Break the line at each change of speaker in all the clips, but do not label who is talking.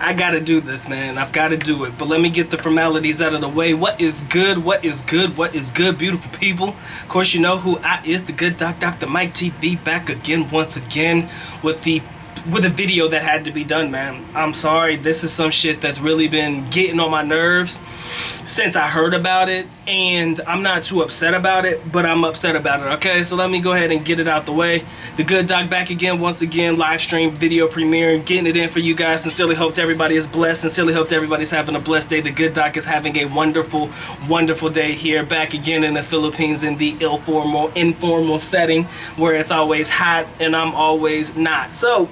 I gotta do this, man. I've gotta do it. But let me get the formalities out of the way. What is good? What is good? What is good, beautiful people? Of course, you know who I is, the good doc, Dr. Mike TV, back again, once again, with a video that had to be done, man. I'm sorry, this is some shit that's really been getting on my nerves since I heard about it, and I'm not too upset about it, but I'm upset about it, okay? So let me go ahead and get it out the way. The good doc back again, once again, live stream video premiere, getting it in for you guys. Sincerely hope everybody is blessed. Sincerely hope everybody's having a blessed day. The good doc is having a wonderful, wonderful day here, back again in the Philippines in the informal setting where it's always hot and I'm always not. So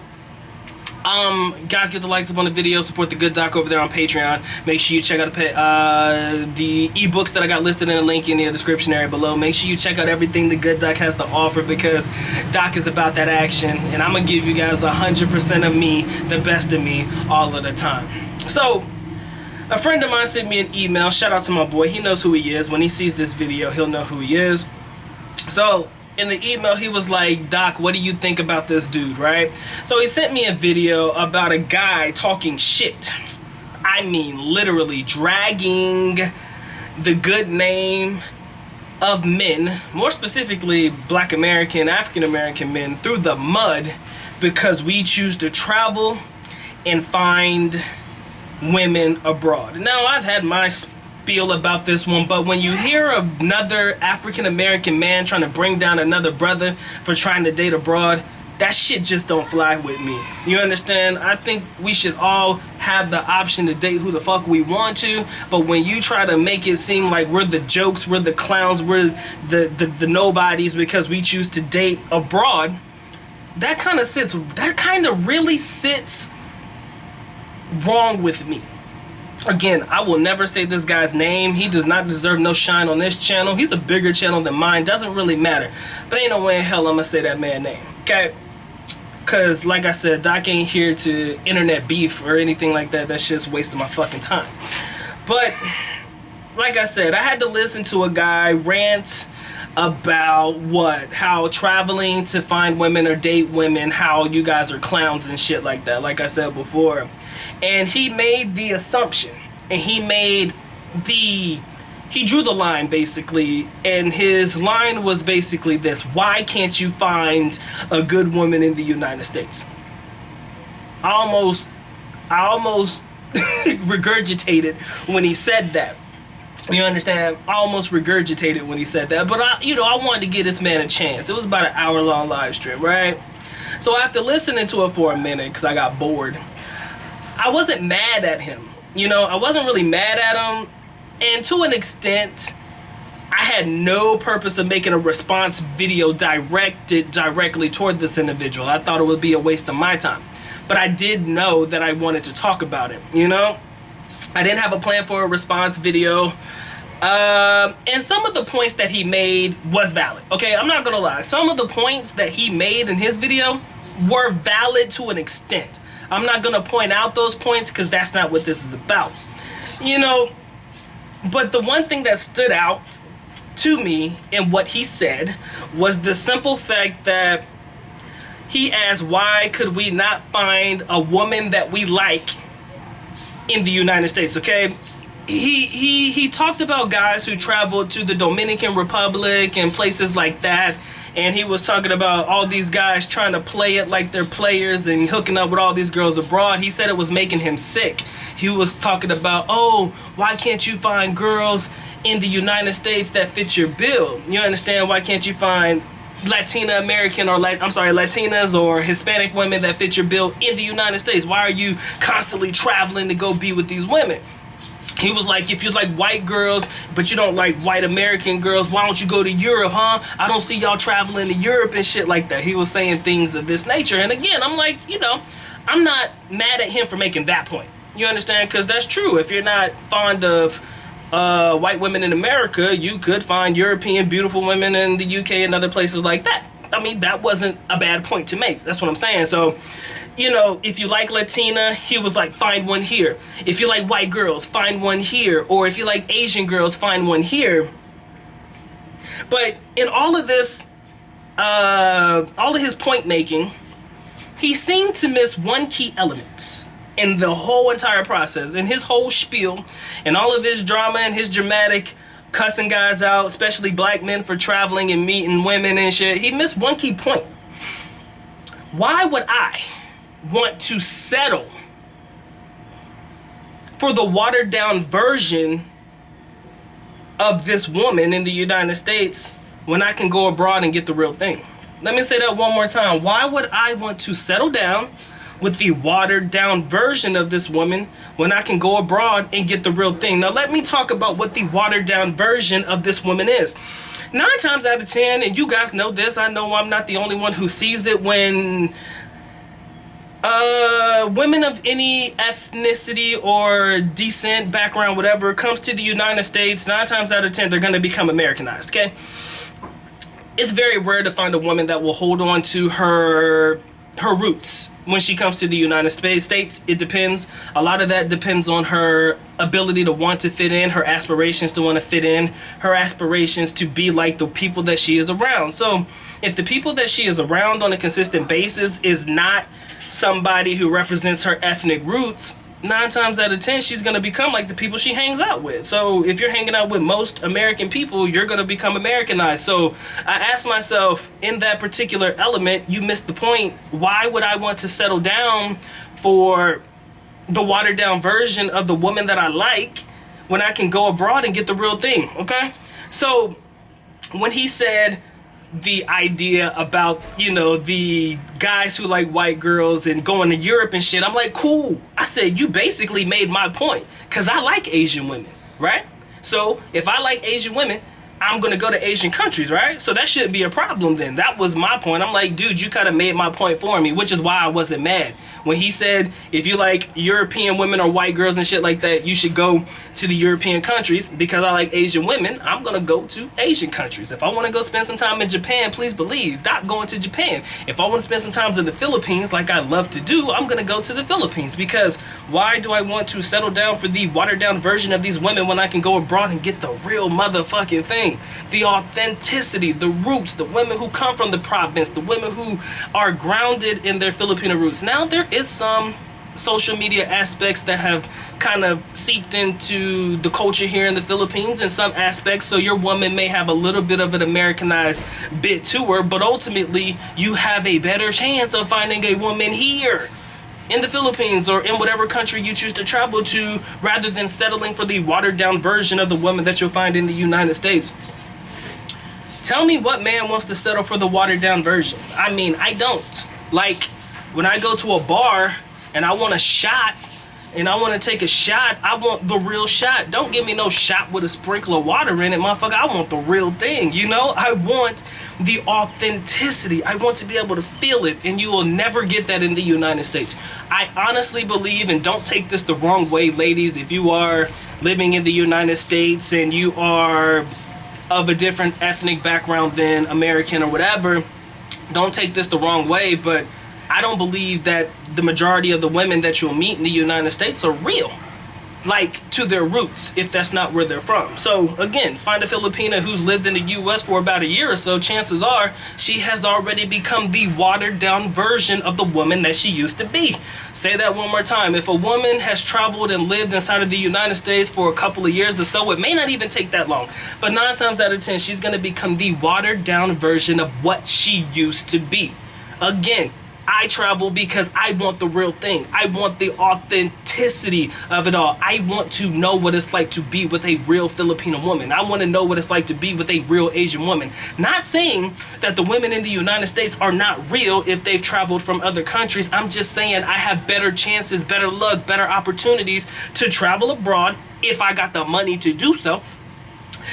guys, get the likes up on the video, support the good doc over there on Patreon. Make sure you check out the ebooks that I got listed in a link in the description area below. Make sure you check out everything the good doc has to offer, because doc is about that action, and I'm gonna give you guys 100% of me, the best of me, all of the time. So a friend of mine sent me an email. Shout out to my boy. He knows who he is. When he sees this video, he'll know who he is. So in the email, he was like, Doc, what do you think about this dude, right? So he sent me a video about a guy talking shit. I mean, literally dragging the good name of men, more specifically Black American, African American men, through the mud because we choose to travel and find women abroad. Now, I've had my spiel about this one, but when you hear another African American man trying to bring down another brother for trying to date abroad, that shit just don't fly with me. You understand? I think we should all have the option to date who the fuck we want to, but when you try to make it seem like we're the jokes, we're the clowns, we're the nobodies because we choose to date abroad, that kind of really sits wrong with me. Again, I will never say this guy's name. He does not deserve no shine on this channel. He's a bigger channel than mine. Doesn't really matter. But ain't no way in hell I'm gonna say that man's name, okay? Because, like I said, Doc ain't here to internet beef or anything like that. That's just wasting my fucking time. But, like I said, I had to listen to a guy rant about how traveling to find women or date women, how you guys are clowns and shit like that, like I said before. And he made the assumption, and he drew the line basically, and his line was basically this: why can't you find a good woman in the United States? I almost regurgitated when he said that. You understand? I almost regurgitated when he said that, but I wanted to give this man a chance. It was about an hour-long live stream, right? So after listening to it for a minute, because I got bored, I wasn't mad at him. I wasn't really mad at him, and to an extent, I had no purpose of making a response video directed directly toward this individual. I thought it would be a waste of my time, but I did know that I wanted to talk about it, I didn't have a plan for a response video, and some of the points that he made was valid. Okay, I'm not gonna lie. Some of the points that he made in his video were valid to an extent. I'm not gonna point out those points because that's not what this is about. But the one thing that stood out to me in what he said was the simple fact that he asked, why could we not find a woman that we like in the United States, okay? He talked about guys who traveled to the Dominican Republic and places like that, and he was talking about all these guys trying to play it like they're players and hooking up with all these girls abroad. He said it was making him sick. He was talking about, oh, why can't you find girls in the United States that fit your bill? You understand? Why can't you find Latinas or Hispanic women that fit your bill in the United States? Why are you constantly traveling to go be with these women? He was like, if you like white girls, but you don't like white American girls, why don't you go to Europe, huh? I don't see y'all traveling to Europe and shit like that. He was saying things of this nature. And again, I'm like, I'm not mad at him for making that point. You understand? Because that's true. If you're not fond of white women in America, you could find European beautiful women in the UK and other places like that. I mean, that wasn't a bad point to make. That's what I'm saying. So, if you like Latina, he was like, find one here. If you like white girls, find one here. Or if you like Asian girls, find one here. But in all of this, all of his point making, he seemed to miss one key element. in the whole entire process, in his whole spiel, and all of his drama and his dramatic cussing guys out, especially black men for traveling and meeting women and shit, he missed one key point. Why would I want to settle for the watered down version of this woman in the United States when I can go abroad and get the real thing? Let me say that one more time. Why would I want to settle down with the watered down version of this woman when I can go abroad and get the real thing? Now let me talk about what the watered down version of this woman is. 9 times out of 10, and you guys know this, I know I'm not the only one who sees it, when women of any ethnicity or descent, background, whatever, comes to the United States, 9 times out of 10, they're going to become Americanized, okay? It's very rare to find a woman that will hold on to her roots when she comes to the United States. It depends. A lot of that depends on her ability to want to fit in, her aspirations to want to fit in, her aspirations to be like the people that she is around. So if the people that she is around on a consistent basis is not somebody who represents her ethnic roots, 9 times out of 10 she's going to become like the people she hangs out with. So if you're hanging out with most American people, you're going to become Americanized. So I asked myself, in that particular element, you missed the point. Why would I want to settle down for the watered down version of the woman that I like when I can go abroad and get the real thing? Okay, so when he said the idea about, you know, the guys who like white girls and going to Europe and shit, I'm like, cool. I said, you basically made my point, because I like Asian women, right? So if I like Asian women, I'm gonna go to Asian countries, right? So that shouldn't be a problem then. That was my point. I'm like, dude, you kind of made my point for me, which is why I wasn't mad. When he said, if you like European women or white girls and shit like that, you should go to the European countries. Because I like Asian women, I'm gonna go to Asian countries. If I wanna go spend some time in Japan, please believe, not going to Japan. If I wanna spend some time in the Philippines, like I love to do, I'm gonna go to the Philippines. Because why do I want to settle down for the watered down version of these women when I can go abroad and get the real motherfucking thing? The authenticity, the roots, the women who come from the province, the women who are grounded in their Filipino roots. Now there is some social media aspects that have kind of seeped into the culture here in the Philippines in some aspects, so your woman may have a little bit of an Americanized bit to her, but ultimately you have a better chance of finding a woman here in the Philippines or in whatever country you choose to travel to, rather than settling for the watered down version of the woman that you'll find in the United States. Tell me what man wants to settle for the watered down version? I mean, I don't. Like, when I go to a bar and I want a shot and I want to take a shot, I want the real shot. Don't give me no shot with a sprinkle of water in it, motherfucker. I want the real thing, you know? I want the authenticity. I want to be able to feel it, and you will never get that in the United States. I honestly believe, and don't take this the wrong way, ladies, if you are living in the United States and you are of a different ethnic background than American or whatever, don't take this the wrong way, but I don't believe that the majority of the women that you'll meet in the United States are real, like to their roots, if that's not where they're from. So again, find a Filipina who's lived in the US for about a year or so, chances are she has already become the watered down version of the woman that she used to be. Say that one more time. If a woman has traveled and lived inside of the United States for a couple of years or so, it may not even take that long, but 9 times out of 10 she's going to become the watered down version of what she used to be. Again, I travel because I want the real thing. I want the authenticity of it all. I want to know what it's like to be with a real Filipino woman. I want to know what it's like to be with a real Asian woman. Not saying that the women in the United States are not real if they've traveled from other countries. I'm just saying I have better chances, better luck, better opportunities to travel abroad if I got the money to do so,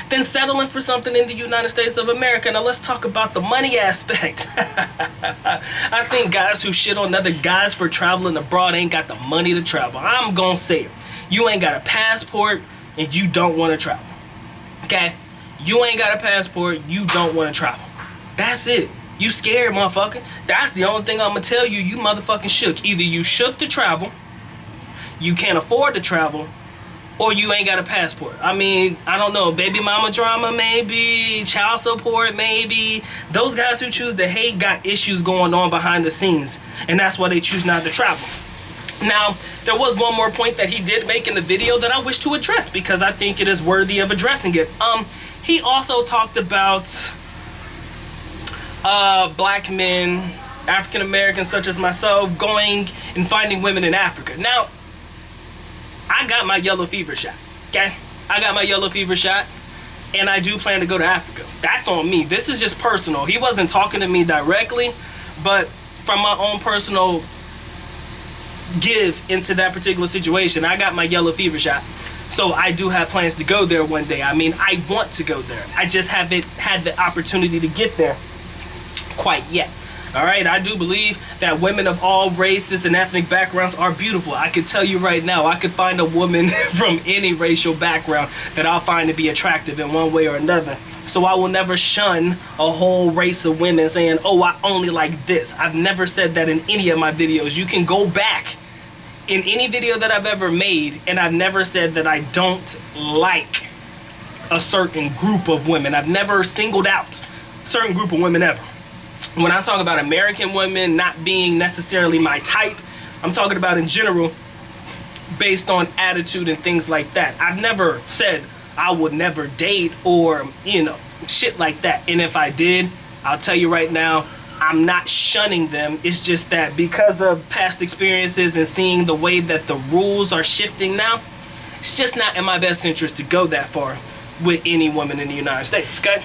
than settling for something in the United States of America. Now let's talk about the money aspect. I think guys who shit on other guys for traveling abroad ain't got the money to travel. I'm gonna say it. You ain't got a passport and you don't want to travel. Okay? You ain't got a passport, you don't want to travel. That's it. You scared, motherfucker. That's the only thing I'm gonna tell you. You motherfucking shook. Either you shook to travel, you can't afford to travel, or you ain't got a passport. I mean, I don't know, baby mama drama maybe, child support maybe. Those guys who choose to hate got issues going on behind the scenes, and that's why they choose not to travel. Now, there was one more point that he did make in the video that I wish to address because I think it is worthy of addressing it. He also talked about black men, African Americans such as myself, going and finding women in Africa. Now, I got my yellow fever shot, okay? I got my yellow fever shot, and I do plan to go to Africa. That's on me. This is just personal. He wasn't talking to me directly, but from my own personal give into that particular situation, I got my yellow fever shot. So I do have plans to go there one day. I mean, I want to go there. I just haven't had the opportunity to get there quite yet. All right, I do believe that women of all races and ethnic backgrounds are beautiful. I can tell you right now, I could find a woman from any racial background that I'll find to be attractive in one way or another. So I will never shun a whole race of women saying, oh, I only like this. I've never said that in any of my videos. You can go back in any video that I've ever made, and I've never said that I don't like a certain group of women. I've never singled out a certain group of women ever. When I talk about American women not being necessarily my type, I'm talking about in general based on attitude and things like that. I've never said I would never date or, you know, shit like that. And if I did, I'll tell you right now, I'm not shunning them. It's just that because of past experiences and seeing the way that the rules are shifting now, it's just not in my best interest to go that far with any woman in the United States, okay?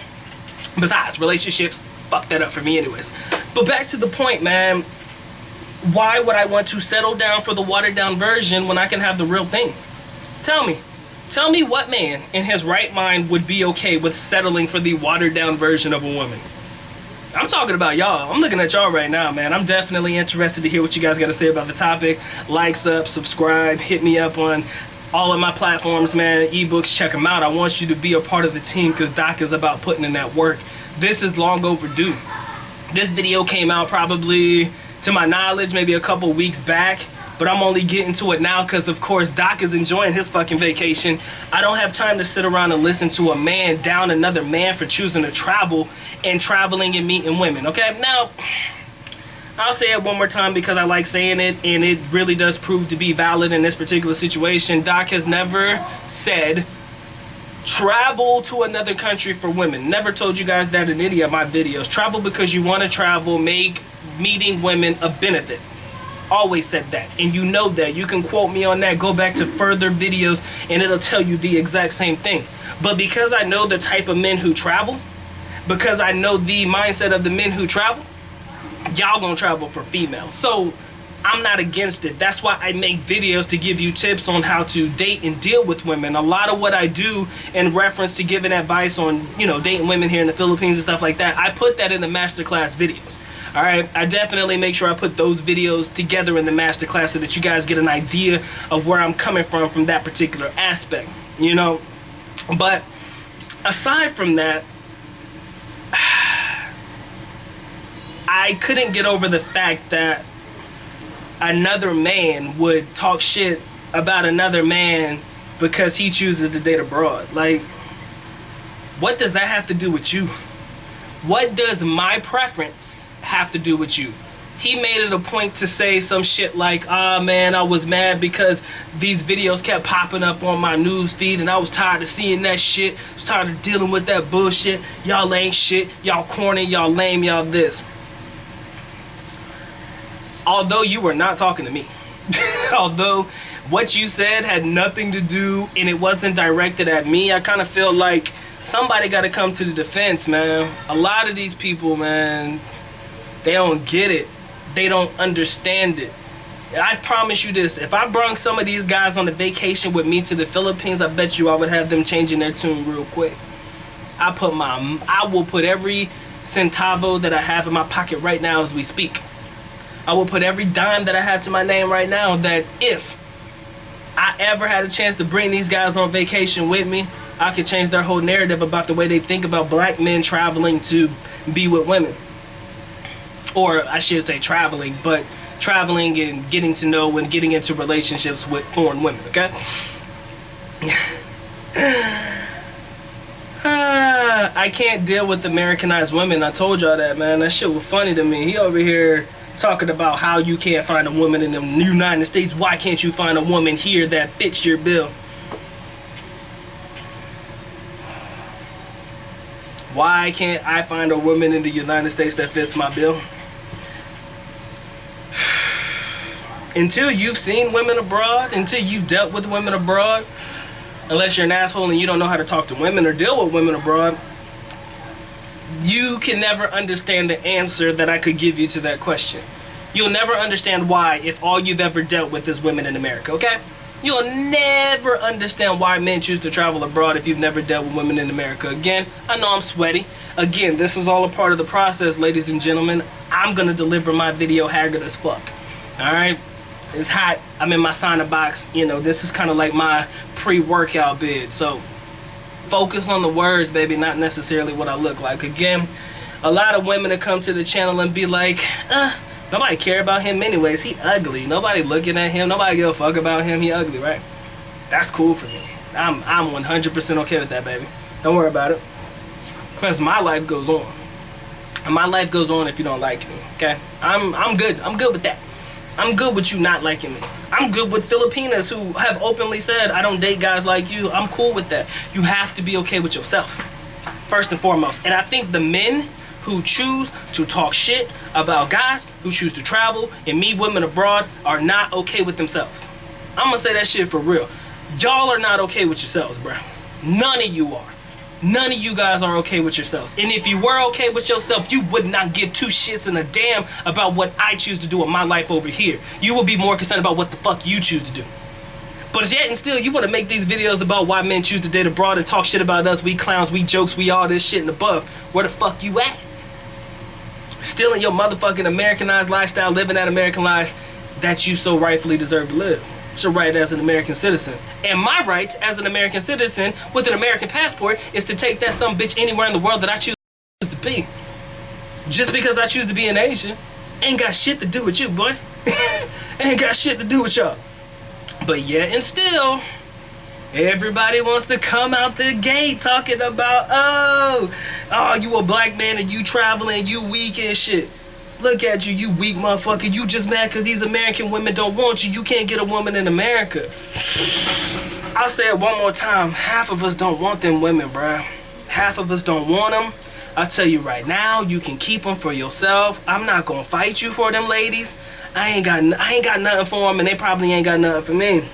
Besides, relationships fuck that up for me anyways. But back to the point, man. Why would I want to settle down for the watered down version when I can have the real thing? Tell me what man in his right mind would be okay with settling for the watered down version of a woman? I'm talking about y'all. I'm looking at y'all right now, man. I'm definitely interested to hear what you guys got to say about the topic. Likes up, subscribe, hit me up on all of my platforms, man. Ebooks, check them out. I want you to be a part of the team because Doc is about putting in that work. This is long overdue. This video came out probably, to my knowledge, maybe a couple weeks back, but I'm only getting to it now because, of course, Doc is enjoying his fucking vacation. I don't have time to sit around and listen to a man down another man for choosing to travel and traveling and meeting women, okay? Now, I'll say it one more time because I like saying it, and it really does prove to be valid in this particular situation. Doc has never said travel to another country for women. Never told you guys that in any of my videos. Travel because you want to travel, make meeting women a benefit. Always said that, and you know that. You can quote me on that. Go back to further videos and it'll tell you the exact same thing. But because I know the type of men who travel, because I know the mindset of the men who travel, y'all gonna travel for females. So I'm not against it. That's why I make videos to give you tips on how to date and deal with women. A lot of what I do in reference to giving advice on, you know, dating women here in the Philippines and stuff like that, I put that in the masterclass videos. All right, I definitely make sure I put those videos together in the masterclass so that you guys get an idea of where I'm coming from that particular aspect, you know. But aside from that, I couldn't get over the fact that another man would talk shit about another man because he chooses to date abroad. Like, what does that have to do with you? What does my preference have to do with you? He made it a point to say some shit like, ah, man, I was mad because these videos kept popping up on my news feed and I was tired of seeing that shit. I was tired of dealing with that bullshit. Y'all ain't shit. Y'all corny. Y'all lame. Y'all this. Although you were not talking to me, although what you said had nothing to do and it wasn't directed at me, I kind of feel like somebody got to come to the defense, man. A lot of these people, man, they don't get it. They don't understand it. I promise you this, if I brought some of these guys on a vacation with me to the Philippines, I bet you I would have them changing their tune real quick. I will put every centavo that I have in my pocket right now as we speak. I will put every dime that I have to my name right now that if I ever had a chance to bring these guys on vacation with me, I could change their whole narrative about the way they think about black men traveling to be with women. Or I should say traveling, but traveling and getting to know and getting into relationships with foreign women, okay? I can't deal with Americanized women. I told y'all that, man. That shit was funny to me. He over here talking about how you can't find a woman in the United States. Why can't you find a woman here that fits your bill? Why can't I find a woman in the United States that fits my bill? Until you've seen women abroad, until you've dealt with women abroad, unless you're an asshole and you don't know how to talk to women or deal with women abroad, you can never understand the answer that I could give you to that question. You'll never understand why if all you've ever dealt with is women in America, okay? You'll never understand why men choose to travel abroad if you've never dealt with women in America. Again, I know I'm sweaty. Again, this is all a part of the process, ladies and gentlemen. I'm gonna deliver my video haggard as fuck, all right? It's hot. I'm in my sauna box. You know, this is kind of like my pre-workout bid. So focus on the words, baby, not necessarily what I look like. Again, a lot of women that come to the channel and be like, nobody care about him anyways. He ugly. Nobody looking at him. Nobody give a fuck about him. He ugly, right? That's cool for me. I'm 100% okay with that, baby. Don't worry about it. Because my life goes on. And my life goes on if you don't like me, okay? I'm good. I'm good with that. I'm good with you not liking me. I'm good with Filipinas who have openly said, I don't date guys like you. I'm cool with that. You have to be okay with yourself, first and foremost. And I think the men who choose to talk shit about guys who choose to travel and meet women abroad are not okay with themselves. I'm gonna say that shit for real. Y'all are not okay with yourselves, bruh. None of you are. None of you guys are okay with yourselves. And if you were okay with yourself, you would not give two shits and a damn about what I choose to do in my life over here. You would be more concerned about what the fuck you choose to do. But yet and still, you want to make these videos about why men choose to date abroad and talk shit about us. We clowns, we jokes, we all this shit and above. Where the fuck you at? Still in your motherfucking Americanized lifestyle, living that American life that you so rightfully deserve to live. It's your right as an American citizen. And my right as an American citizen with an American passport is to take that some bitch anywhere in the world that I choose to be. Just because I choose to be an Asian ain't got shit to do with you, boy. Ain't got shit to do with y'all. But yet and still, everybody wants to come out the gate talking about, oh, you a black man and you traveling, you weak and shit. Look at you, you weak motherfucker. You just mad because these American women don't want you. You can't get a woman in America. I'll say it one more time. Half of us don't want them women, bruh. Half of us don't want them. I'll tell you right now, you can keep them for yourself. I'm not gonna fight you for them ladies. I ain't got nothing for them, and they probably ain't got nothing for me.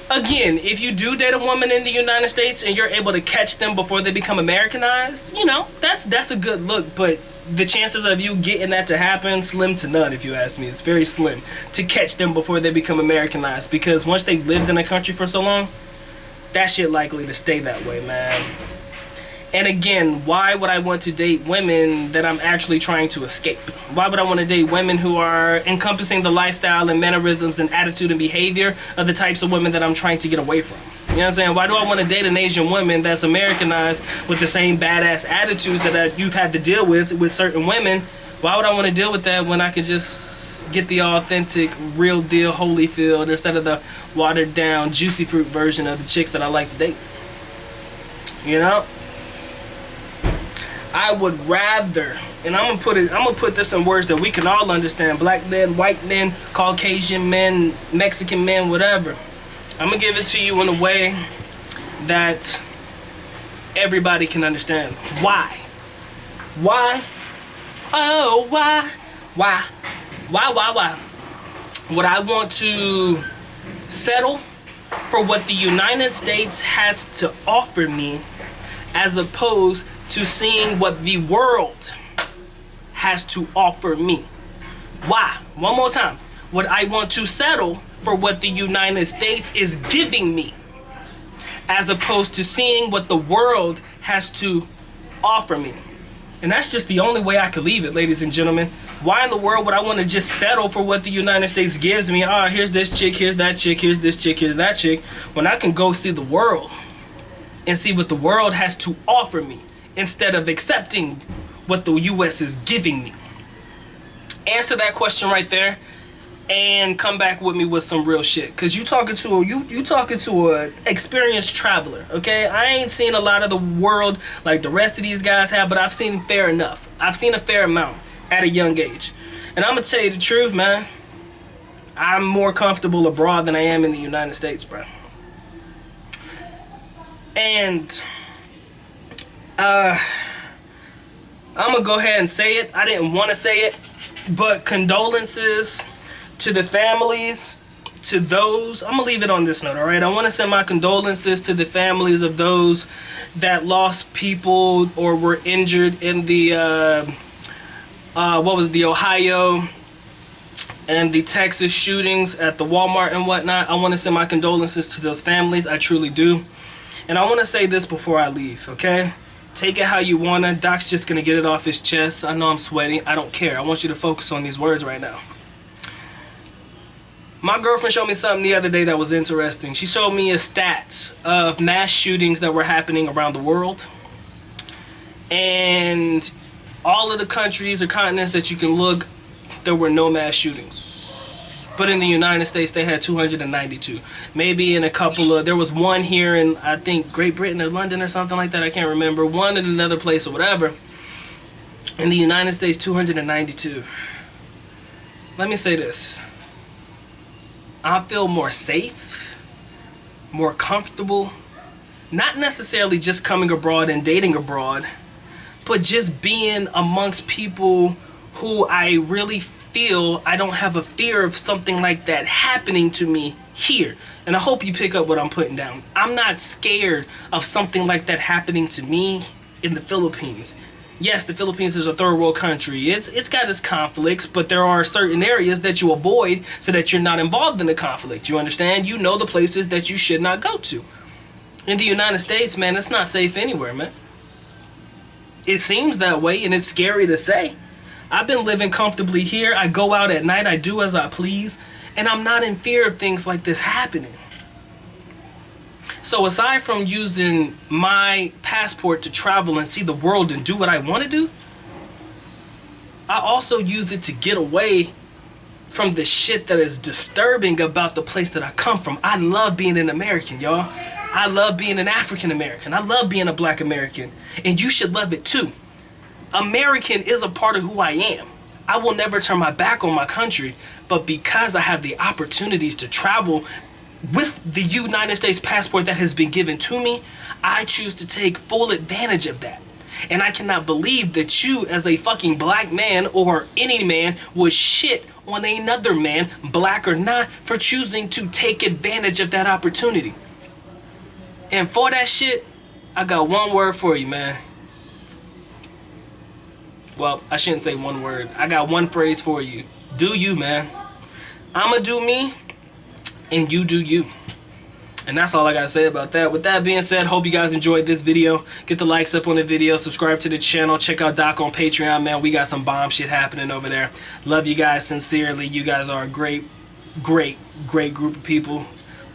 Again, if you do date a woman in the United States and you're able to catch them before they become Americanized, you know, that's a good look, but the chances of you getting that to happen, slim to none, if you ask me. It's very slim to catch them before they become Americanized, because once they've lived in a country for so long, that shit likely to stay that way, man. And again, why would I want to date women that I'm actually trying to escape? Why would I want to date women who are encompassing the lifestyle and mannerisms and attitude and behavior of the types of women that I'm trying to get away from? You know what I'm saying? Why do I want to date an Asian woman that's Americanized with the same badass attitudes that you've had to deal with certain women? Why would I want to deal with that when I could just get the authentic, real deal Holyfield instead of the watered down, juicy fruit version of the chicks that I like to date? You know? I would rather, and I'm gonna put this in words that we can all understand. Black men, white men, Caucasian men, Mexican men, whatever. I'm gonna give it to you in a way that everybody can understand. Why? Why? Oh, why? Why? Why? Would I want to settle for what the United States has to offer me as opposed to seeing what the world has to offer me? Why? One more time. Would I want to settle for what the United States is giving me as opposed to seeing what the world has to offer me? And that's just the only way I could leave it, ladies and gentlemen. Why in the world would I want to just settle for what the United States gives me? Oh, here's this chick, here's that chick, here's this chick, here's that chick, when I can go see the world and see what the world has to offer me instead of accepting what the US is giving me? Answer that question right there and come back with me with some real shit, cause you talking to a experienced traveler, okay? I ain't seen a lot of the world like the rest of these guys have, but I've seen fair enough. I've seen a fair amount. at a young age. And I'm gonna tell you the truth, man. I'm more comfortable abroad than I am in the United States, bro. And I'm gonna go ahead and say it. I didn't want to say it, but condolences to the families, to those. I'm gonna leave it on this note, all right? I want to send my condolences to the families of those that lost people or were injured in the the Ohio and the Texas shootings at the Walmart and whatnot. I want to send my condolences to those families. I truly do. And I want to say this before I leave, okay? Take it how you want to. Doc's just going to get it off his chest. I know I'm sweating. I don't care. I want you to focus on these words right now. My girlfriend showed me something the other day that was interesting. She showed me a stats of mass shootings that were happening around the world. And all of the countries or continents that you can look, there were no mass shootings. But in the United States, they had 292. Maybe in a couple of, there was one here in, I think, Great Britain or London or something like that. I can't remember. One in another place or whatever. In the United States, 292. Let me say this. I feel more safe, more comfortable, not necessarily just coming abroad and dating abroad, but just being amongst people who I really feel I don't have a fear of something like that happening to me here. And I hope you pick up what I'm putting down. I'm not scared of something like that happening to me in the Philippines. Yes, the Philippines is a third world country. It's got its conflicts, but there are certain areas that you avoid so that you're not involved in the conflict. You understand? You know the places that you should not go to. In the United States, man, it's not safe anywhere, man. It seems that way, and it's scary to say. I've been living comfortably here. I go out at night. I do as I please. And I'm not in fear of things like this happening. So aside from using my passport to travel and see the world and do what I want to do, I also use it to get away from the shit that is disturbing about the place that I come from. I love being an American, y'all. I love being an African American. I love being a Black American. And you should love it too. American is a part of who I am. I will never turn my back on my country, but because I have the opportunities to travel with the United States passport that has been given to me, I choose to take full advantage of that. And I cannot believe that you as a fucking black man or any man would shit on another man, black or not, for choosing to take advantage of that opportunity. And for that shit, I got one word for you, man. Well, I shouldn't say one word. I got one phrase for you. Do you, man. I'ma do me, and you do you. And that's all I gotta say about that. With that being said, hope you guys enjoyed this video. Get the likes up on the video, subscribe to the channel, check out Doc on Patreon, man. We got some bomb shit happening over there. Love you guys sincerely. You guys are a great group of people.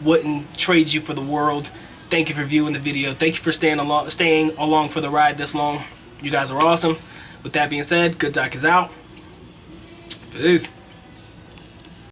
Wouldn't trade you for the world. Thank you for viewing the video. Thank you for staying along for the ride this long. You guys are awesome. With that being said, Good Doc is out. Peace.